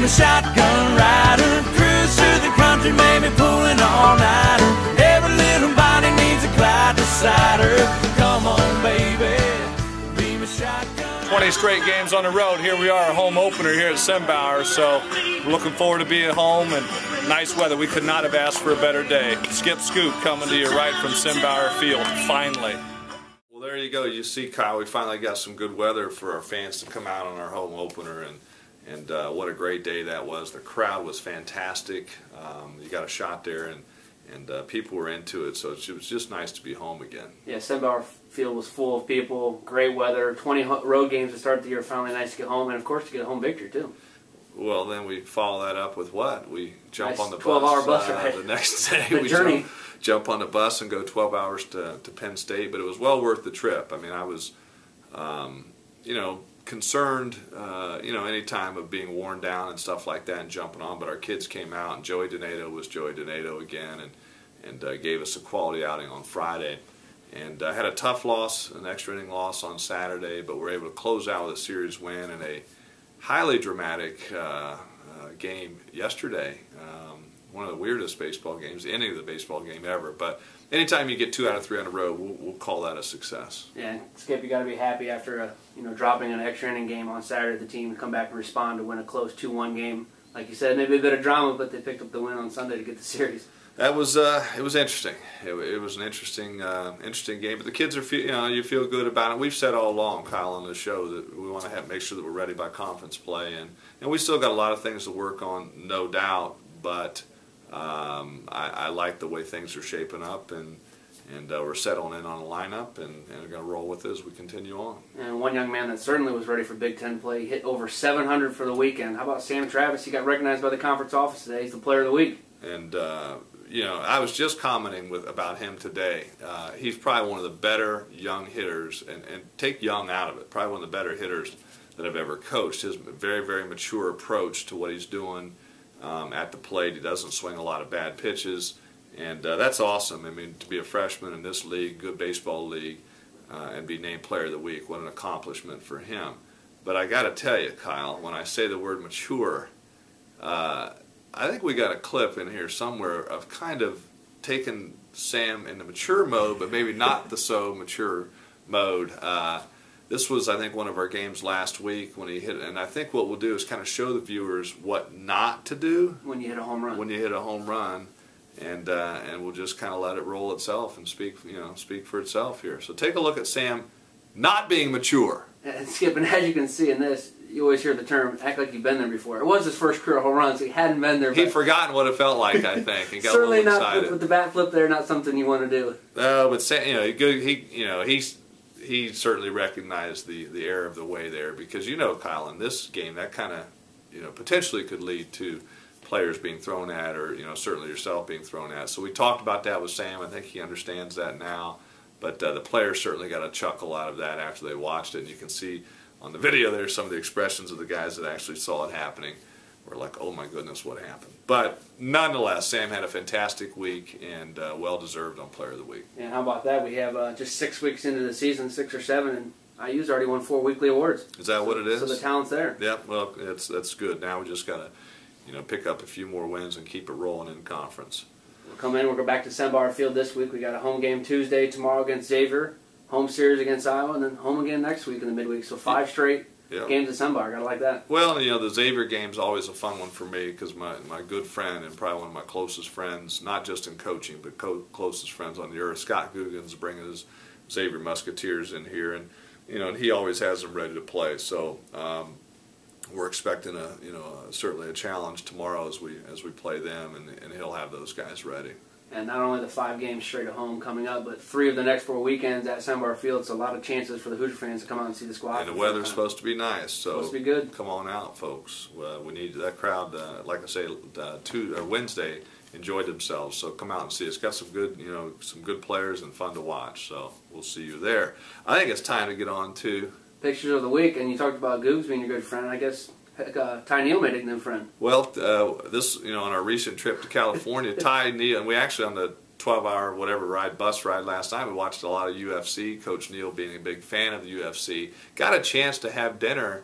a shotgun rider, cruise through the country, maybe pulling all nighter. Every little body needs a Clyde decider. Come on, baby, be my shotgun. 20 straight games on the road. Here we are, a home opener here at Simbauer. So we're looking forward to being home and nice weather. We could not have asked for a better day. Skip Scoop coming to you right from Simbauer Field, finally. Well, there you go. You see, Kyle, we finally got some good weather for our fans to come out on our home opener, and what a great day that was. The crowd was fantastic. You got a shot there, and people were into it, so it was just nice to be home again. Yeah, Simbauer Field was full of people, great weather, 20 road games to start the year, finally nice to get home, and of course to get a home victory too. Well, then we follow that up with what? We jump on the 12-hour bus ride. The next day. The journey. Jump on the bus and go 12 hours to Penn State, but it was well worth the trip. I mean, I was, concerned, any time of being worn down and stuff like that and jumping on, but our kids came out, and Joey Donato was Joey Donato again, and gave us a quality outing on Friday. And had a tough loss, an extra inning loss on Saturday, but we're able to close out with a series win and a highly dramatic game yesterday. One of the weirdest baseball games, any of the baseball game ever. But anytime you get 2 out of 3 on the road, we'll call that a success. Yeah, Skip, you got to be happy after dropping an extra inning game on Saturday. The team to come back and respond to win a close 2-1 game. Like you said, maybe a bit of drama, but they picked up the win on Sunday to get the series. That was it was interesting. It was an interesting game. But the kids are you feel good about it. We've said all along, Kyle, on the show that we want to make sure that we're ready by conference play, and we still got a lot of things to work on, no doubt. But I like the way things are shaping up, and we're settling in on a lineup, and are going to roll with it as we continue on. And one young man that certainly was ready for Big Ten play, he hit over 700 for the weekend. How about Sam Travis? He got recognized by the conference office today. He's the player of the week. And I was just commenting about him today. He's probably one of the better young hitters, and take young out of it, probably one of the better hitters that I've ever coached. His very, very mature approach to what he's doing at the plate. He doesn't swing a lot of bad pitches, and that's awesome. I mean, to be a freshman in this league, good baseball league, and be named player of the week, what an accomplishment for him. But I got to tell you, Kyle, when I say the word mature, I think we got a clip in here somewhere of kind of taking Sam in the mature mode, but maybe not the so mature mode. This was, I think, one of our games last week when he hit it, and I think what we'll do is kind of show the viewers what not to do when you hit a home run. When you hit a home run, and we'll just kind of let it roll itself and speak for itself here. So take a look at Sam not being mature. And Skip, and as you can see in this, you always hear the term, act like you've been there before. It was his first career home run, so he hadn't been there. He'd forgotten what it felt like, I think, and got certainly a little not excited. with the bat flip there, not something you want to do. No, but Sam, he certainly recognized the error of the way there, because Kyle, in this game, that kind of potentially could lead to players being thrown at, or certainly yourself being thrown at. So we talked about that with Sam. I think he understands that now. But the players certainly got a chuckle out of that after they watched it. And you can see on the video there some of the expressions of the guys that actually saw it happening. Were like, oh my goodness, what happened? But nonetheless, Sam had a fantastic week, and well-deserved on Player of the Week. And how about that? We have just 6 weeks into the season, 6 or 7, and IU's already won 4 weekly awards. Is that what it is? So the talent's there. Yeah, well, that's good. Now we just got to pick up a few more wins and keep it rolling in conference. We'll come in, we'll go back to Simbauer Field this week. We got a home game Tuesday, tomorrow against Xavier, home series against Iowa, and then home again next week in the midweek. So 5 straight games at Simbauer. Gotta like that. Well, the Xavier game's always a fun one for me, because my good friend, and probably one of my closest friends, not just in coaching, but closest friends on the earth, Scott Guggen's bringing his Xavier Musketeers in here, and he always has them ready to play. So we're expecting certainly a challenge tomorrow as we play them, and he'll have those guys ready. And not only the 5 games straight at home coming up, but 3 of the next 4 weekends at Simbauer Field. So a lot of chances for the Hoosier fans to come out and see the squad. And the weather's supposed to be nice, so supposed to be good. Come on out, folks. We need that crowd. Like I say, Wednesday enjoyed themselves. So come out and see us. Got some good players and fun to watch. So we'll see you there. I think it's time to get on to pictures of the week. And you talked about Googs being your good friend. I guess Ty Neal made a new friend. Well, this on our recent trip to California, Ty Neal, and we actually on the 12-hour bus ride last night, we watched a lot of UFC. Coach Neal, being a big fan of the UFC, got a chance to have dinner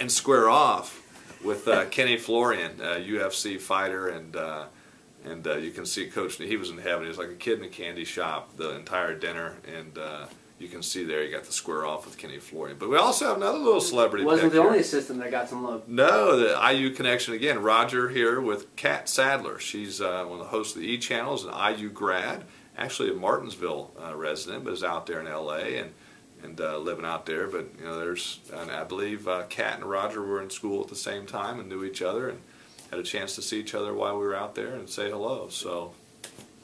and square off with Kenny Florian, UFC fighter, and you can see Coach. He was in heaven. He was like a kid in a candy shop the entire dinner, and you can see there you got the square off with Kenny Florian. But we also have another little celebrity. Wasn't the only assistant that got some love. No, the IU connection again. Roger here with Kat Sadler. She's one of the hosts of the E! Channel, is an IU grad, actually a Martinsville resident, but is out there in LA and living out there. But you know, and I believe Kat and Roger were in school at the same time and knew each other and had a chance to see each other while we were out there and say hello. So.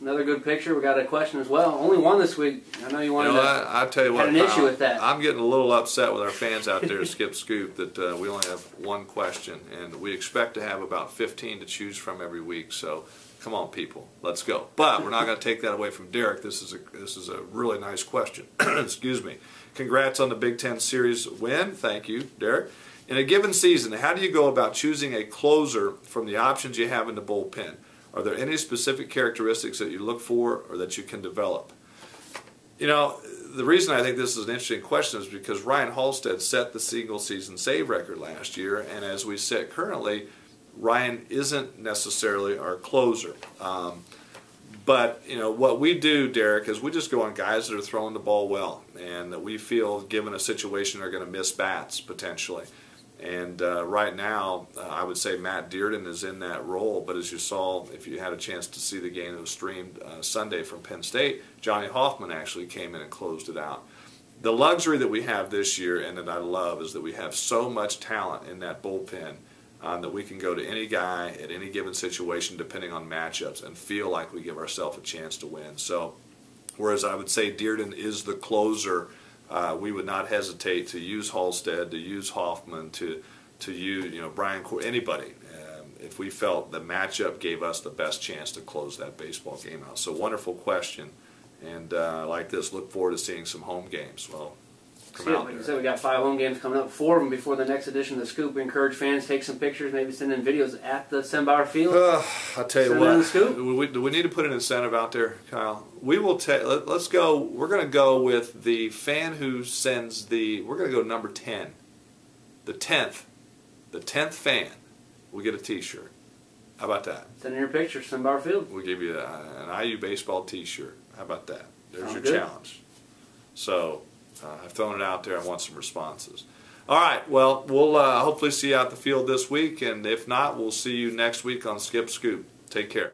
Another good picture. We got a question as well. Only one this week. I know you wanted I tell you what, had an issue with that. I'm getting a little upset with our fans out there at Skip Scoop that we only have one question, and we expect to have about 15 to choose from every week. So come on, people, let's go. But we're not going to take that away from Derek. This is a really nice question. Excuse me. Congrats on the Big Ten Series win. Thank you, Derek. In a given season, how do you go about choosing a closer from the options you have in the bullpen? Are there any specific characteristics that you look for or that you can develop? You know, the reason I think this is an interesting question is because Ryan Halstead set the single season save record last year, and as we sit currently, Ryan isn't necessarily our closer. But, you know, what we do, Derek, is we just go on guys that are throwing the ball well and that we feel, given a situation, are going to miss bats potentially. And right now, I would say Matt Dearden is in that role. But as you saw, if you had a chance to see the game that was streamed Sunday from Penn State, Johnny Hoffman actually came in and closed it out. The luxury that we have this year, and that I love, is that we have so much talent in that bullpen that we can go to any guy at any given situation, depending on matchups, and feel like we give ourselves a chance to win. So, whereas I would say Dearden is the closer, we would not hesitate to use Halstead, to use Hoffman, to use Brian, anybody, if we felt the matchup gave us the best chance to close that baseball game out. So wonderful question, and like this, look forward to seeing some home games. Well, come out like there. you said, we got 5 home games coming up, 4 of them before the next edition of the Scoop. We encourage fans to take some pictures, maybe send in videos at the Sembauer Field. I'll tell you Send what. in the Scoop. Do we need to put an incentive out there, Kyle? We will let's go. We're going to go with the fan who sends the. We're going to go number 10, the 10th fan. We get a T-shirt. How about that? Send in your picture, Sembauer Field. We'll give you an IU baseball T-shirt. How about that? There's Sounds your good. challenge. So I've thrown it out there. I want some responses. All right. Well, we'll hopefully see you out the field this week, and if not, we'll see you next week on Skip Scoop. Take care.